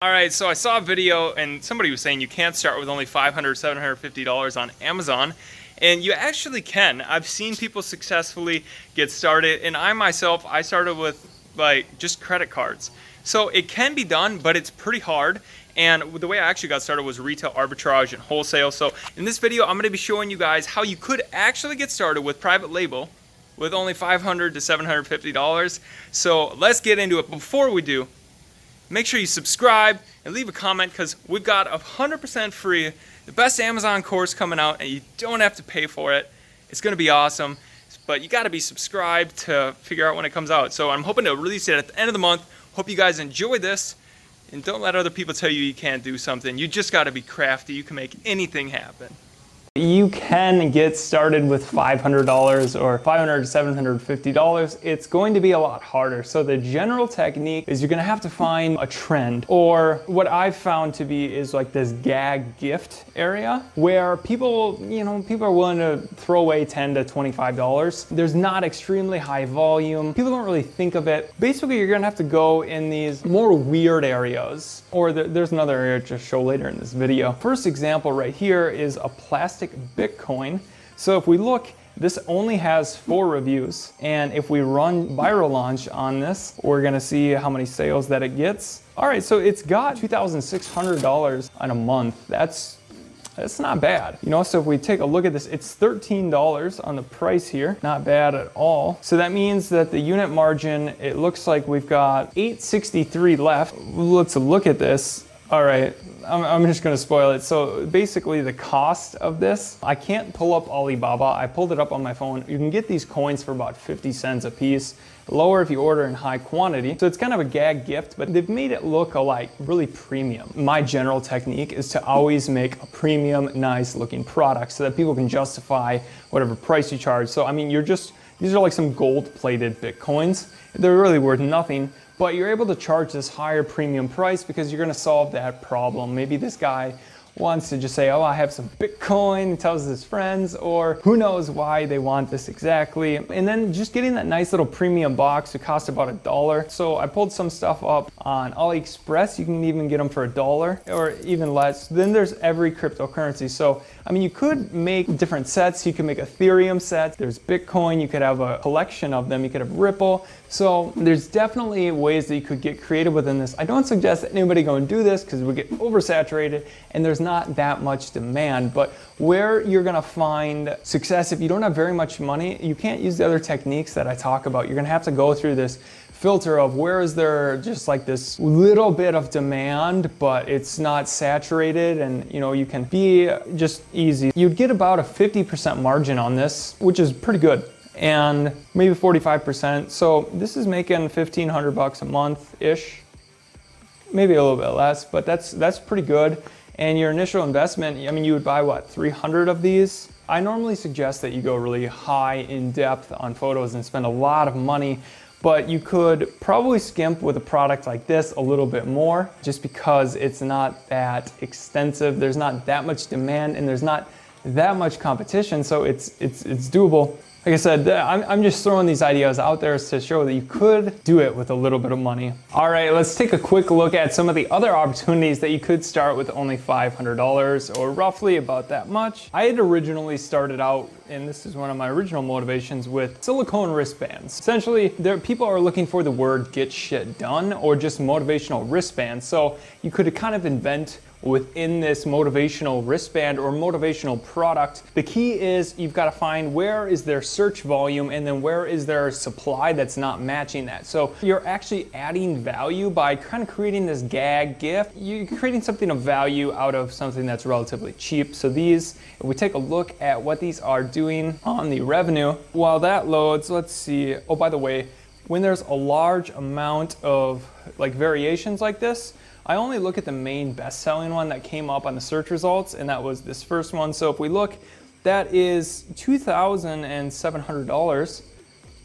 All right, so I saw a video and somebody was saying you can't start with only $500, $750 on Amazon, and you actually can. I've seen people successfully get started, and I started with like just credit cards. So it can be done, but it's pretty hard. And the way I actually got started was retail arbitrage and wholesale. So in this video, I'm gonna be showing you guys how you could actually get started with private label with only $500 to $750. So let's get into it. Before we do, make sure you subscribe and leave a comment because we've got 100% free, the best Amazon course coming out, and you don't have to pay for it. It's going to be awesome, but you got to be subscribed to figure out when it comes out. So I'm hoping to release it at the end of the month. Hope you guys enjoy this, and don't let other people tell you you can't do something. You just got to be crafty. You can make anything happen. You can get started with $500 or $500 to $750. It's going to be a lot harder. So the general technique is you're going to have to find a trend, or what I've found to be is like this gag gift area where people are willing to throw away $10 to $25. There's not extremely high volume. People don't really think of it. Basically, you're going to have to go in these more weird areas, or there's another area to show later in this video. First example right here is a plastic Bitcoin. So if we look, this only has 4 reviews, and if we run viral launch on this, we're gonna see how many sales that it gets. All right, so it's got $2,600 in a month. That's not bad. So if we take a look at this, it's $13 on the price here. Not bad at all. So that means that the unit margin, it looks like we've got $863 left. Let's look at this. All right, I'm just gonna spoil it. So basically the cost of this, I can't pull up Alibaba. I pulled it up on my phone. You can get these coins for about 50 cents a piece. Lower if you order in high quantity. So it's kind of a gag gift, but they've made it look like really premium. My general technique is to always make a premium, nice looking product so that people can justify whatever price you charge. So I mean, these are like some gold plated Bitcoins. They're really worth nothing, but you're able to charge this higher premium price because you're gonna solve that problem. Maybe this guy wants to just say, oh, I have some Bitcoin, tells his friends, or who knows why they want this exactly. And then just getting that nice little premium box, it costs about $1. So I pulled some stuff up on AliExpress. You can even get them for $1 or even less. Then there's every cryptocurrency. So, I mean, you could make different sets. You could make Ethereum sets. There's Bitcoin. You could have a collection of them. You could have Ripple. So there's definitely ways that you could get creative within this. I don't suggest that anybody go and do this because we get oversaturated and there's not that much demand. But where you're gonna find success, if you don't have very much money, you can't use the other techniques that I talk about. You're gonna have to go through this filter of where is there just like this little bit of demand, but it's not saturated, and you can be just easy. You'd get about a 50% margin on this, which is pretty good, and maybe 45%. So this is making $1,500 a month-ish, maybe a little bit less, but that's pretty good. And your initial investment, I mean, you would buy what, 300 of these? I normally suggest that you go really high in depth on photos and spend a lot of money, but you could probably skimp with a product like this a little bit more just because it's not that extensive. There's not that much demand and there's not that much competition, so it's doable. Like I said, I'm just throwing these ideas out there to show that you could do it with a little bit of money. All right, let's take a quick look at some of the other opportunities that you could start with only $500 or roughly about that much. I had originally started out, and this is one of my original motivations, with silicone wristbands. Essentially, people are looking for the word get shit done or just motivational wristbands. So you could kind of invent within this motivational wristband or motivational product. The key is you've got to find where is their search volume and then where is their supply that's not matching that. So you're actually adding value by kind of creating this gag gift. You're creating something of value out of something that's relatively cheap. So these, if we take a look at what these are doing on the revenue, while that loads, let's see. Oh, by the way, when there's a large amount of like variations like this, I only look at the main best-selling one that came up on the search results, and that was this first one. So if we look, that is $2,700,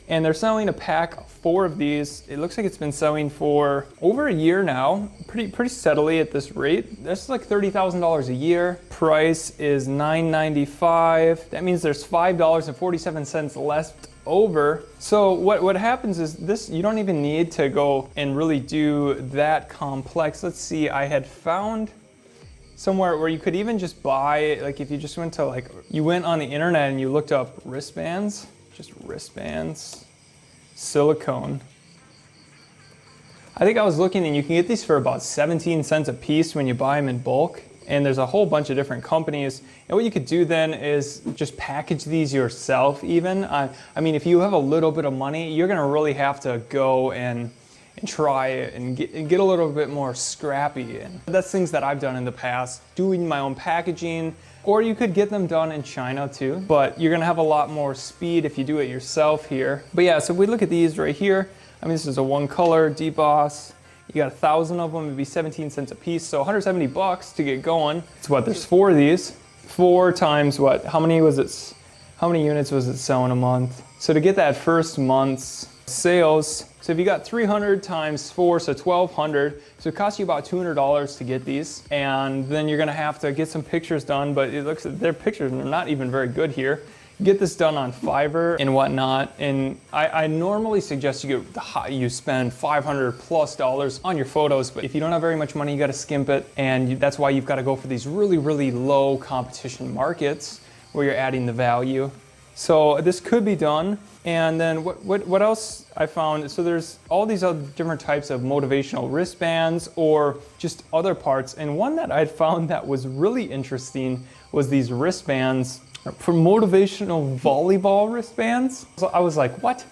and they're selling a pack of 4 of these. It looks like it's been selling for over a year now, pretty steadily at this rate. That's like $30,000 a year. Price is $9.95. That means there's $5.47 left over. So what happens is this, you don't even need to go and really do that complex. Let's see, I had found somewhere where you could even just buy, like if you just went to like, you went on the internet and you looked up wristbands, just wristbands, silicone. I think I was looking and you can get these for about 17 cents a piece when you buy them in bulk. And there's a whole bunch of different companies. And what you could do then is just package these yourself even. I mean, if you have a little bit of money, you're gonna really have to go and try it and get a little bit more scrappy. And that's things that I've done in the past, doing my own packaging, or you could get them done in China too. But you're gonna have a lot more speed if you do it yourself here. But yeah, so if we look at these right here, I mean, this is a one color deboss. You got 1,000 of them, it'd be 17 cents a piece. So 170 bucks to get going. It's what, there's 4 of these. 4 times what, how many units was it selling a month? So to get that first month's sales, so if you got 300 times 4, so 1,200. So it costs you about $200 to get these. And then you're gonna have to get some pictures done, but it looks like their pictures are not even very good here. Get this done on Fiverr and whatnot, and I normally suggest you spend $500+ on your photos, but if you don't have very much money, you got to skimp it, and that's why you've got to go for these really, really low competition markets where you're adding the value. So this could be done. And then what else I found? So there's all these other different types of motivational wristbands or just other parts, and one that I found that was really interesting was these wristbands for motivational volleyball wristbands. So I was like, what?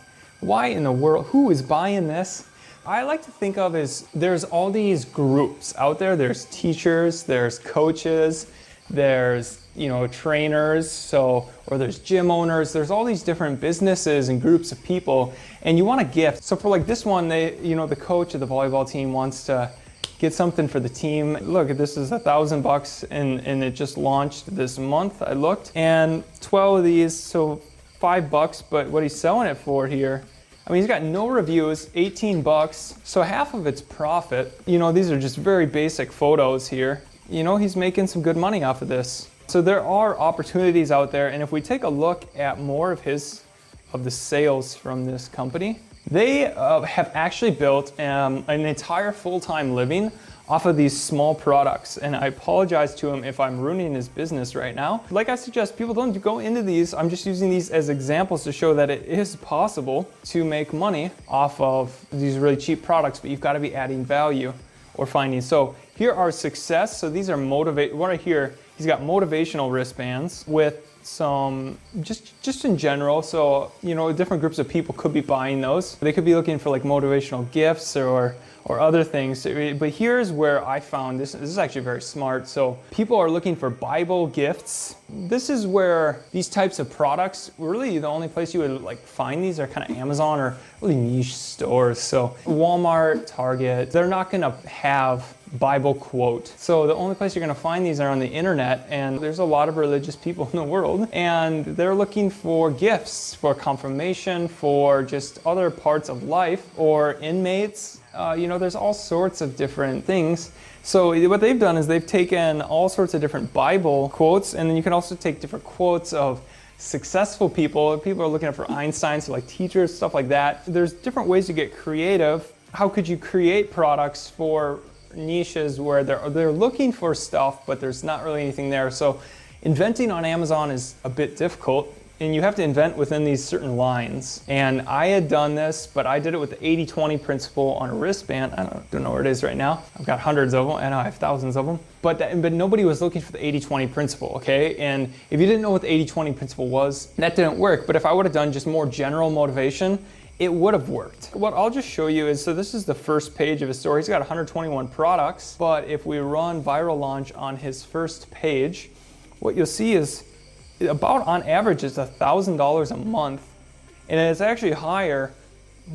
Why in the world? Who is buying this? I like to think of as there's all these groups out there. There's teachers, there's coaches, there's trainers, or there's gym owners. There's all these different businesses and groups of people, and you want a gift. So for like this one, the coach of the volleyball team wants to get something for the team. Look, this is $1,000 and it just launched this month. I looked, and 12 of these, so $5. But what he's selling it for here, I mean, he's got no reviews, $18. So half of it's profit. These are just very basic photos here. He's making some good money off of this. So there are opportunities out there, and if we take a look at more of the sales from this company, they have actually built an entire full-time living off of these small products. And I apologize to him if I'm ruining his business right now. Like I suggest, people don't go into these. I'm just using these as examples to show that it is possible to make money off of these really cheap products, but you've got to be adding value or finding. So here are success. So these are right here, he's got motivational wristbands with some just in general. So different groups of people could be buying those. They could be looking for like motivational gifts or other things. But here's where I found this is actually very smart. So people are looking for Bible gifts. This is where these types of products, really the only place you would like find these are kind of Amazon or really niche stores. So Walmart, Target, they're not gonna have Bible quote. So the only place you're gonna find these are on the internet, and there's a lot of religious people in the world, and they're looking for gifts, for confirmation, for just other parts of life, or inmates. There's all sorts of different things. So what they've done is they've taken all sorts of different Bible quotes, and then you can also take different quotes of successful people. People are looking for Einstein, so like teachers, stuff like that. There's different ways to get creative. How could you create products for niches where they're looking for stuff, but there's not really anything there? So inventing on Amazon is a bit difficult, and you have to invent within these certain lines. And I had done this, but I did it with the 80-20 principle on a wristband. I don't know where it is right now. I've got hundreds of them, and I have thousands of them. But nobody was looking for the 80-20 principle, okay? And if you didn't know what the 80-20 principle was, that didn't work. But if I would have done just more general motivation, it would have worked. What I'll just show you is, so this is the first page of his store. He's got 121 products, but if we run viral launch on his first page, what you'll see is about on average it's $1,000 a month, and it's actually higher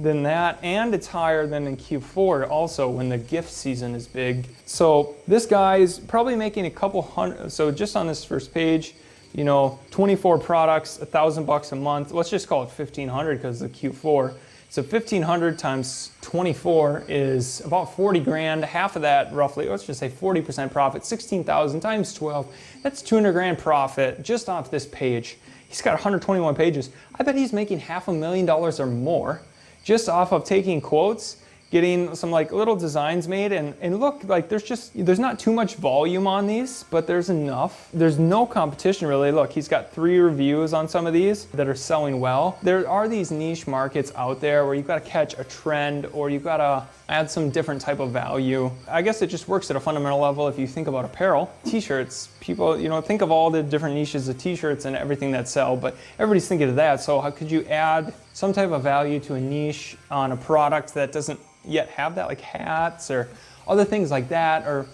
than that, and it's higher than in Q4 also when the gift season is big. So this guy's probably making a couple hundred, so just on this first page, 24 products, $1,000 a month. Let's just call it 1,500 because of the Q4. So 1,500 times 24 is about 40 grand. Half of that, roughly, let's just say 40% profit. 16,000 times 12, that's 200 grand profit just off this page. He's got 121 pages. I bet he's making $500,000 or more just off of taking quotes, getting some like little designs made, and look, like there's not too much volume on these, but there's enough. There's no competition really. Look, he's got 3 reviews on some of these that are selling well. There are these niche markets out there where you've got to catch a trend, or you've got to add some different type of value. I guess it just works at a fundamental level. If you think about apparel, t-shirts, people, think of all the different niches of t-shirts and everything that sell, but everybody's thinking of that. So how could you add some type of value to a niche on a product that doesn't yet have that, like hats or other things like that, or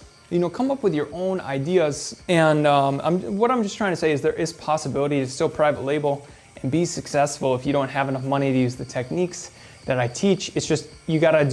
come up with your own ideas. And what I'm just trying to say is there is possibility to still private label and be successful if you don't have enough money to use the techniques that I teach. It's just you gotta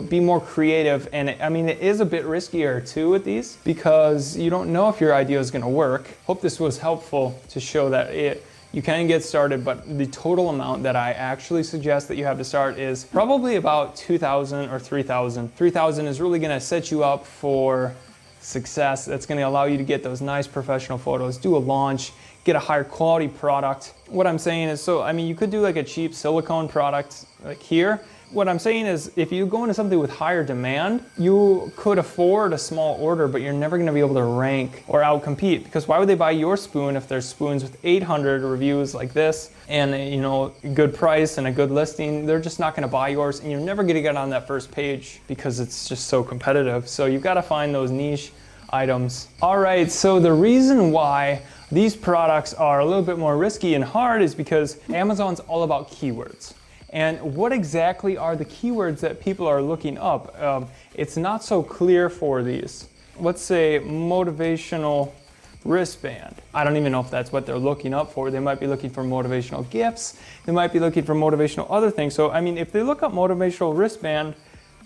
be more creative, and it is a bit riskier too with these because you don't know if your idea is gonna work. Hope this was helpful to show that you can get started, but the total amount that I actually suggest that you have to start is probably about $2,000 or $3,000. $3,000 is really gonna set you up for success. That's gonna allow you to get those nice professional photos, do a launch, get a higher quality product. What I'm saying is, you could do like a cheap silicone product like here. What I'm saying is, if you go into something with higher demand, you could afford a small order, but you're never gonna be able to rank or outcompete, because why would they buy your spoon if there's spoons with 800 reviews like this and a good price and a good listing? They're just not gonna buy yours, and you're never gonna get on that first page because it's just so competitive. So you've gotta find those niche items. All right, so the reason why these products are a little bit more risky and hard is because Amazon's all about keywords. And what exactly are the keywords that people are looking up? It's not so clear for these. Let's say motivational wristband. I don't even know if that's what they're looking up for. They might be looking for motivational gifts. They might be looking for motivational other things. So, if they look up motivational wristband,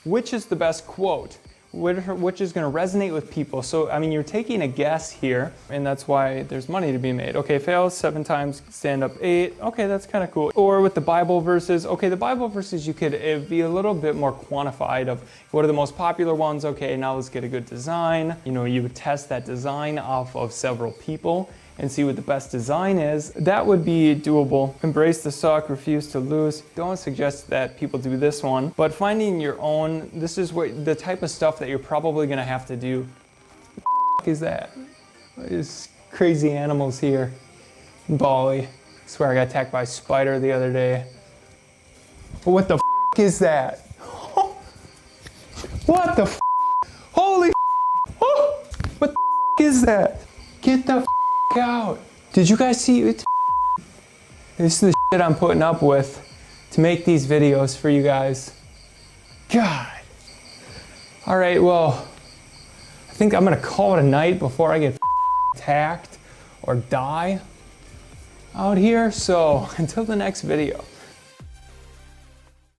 which is the best quote? Which is going to resonate with people. So, you're taking a guess here, and that's why there's money to be made. Okay, fails 7 times, stand up 8. Okay, that's kind of cool. Or with the Bible verses. Okay, the Bible verses, you could be a little bit more quantified of what are the most popular ones. Okay, now let's get a good design. You would test that design off of several people and see what the best design is. That would be doable. Embrace the suck, refuse to lose. Don't suggest that people do this one, but finding your own, this is the type of stuff that you're probably gonna have to do. What the f is that? There's crazy animals here in Bali. I swear I got attacked by a spider the other day. What the f is that? What the f? Holy f! Oh, what the f is that? Get the f out. Did you guys see it? This is the shit I'm putting up with to make these videos for you guys. God. All right, well, I think I'm gonna call it a night before I get attacked or die out here. So until the next video.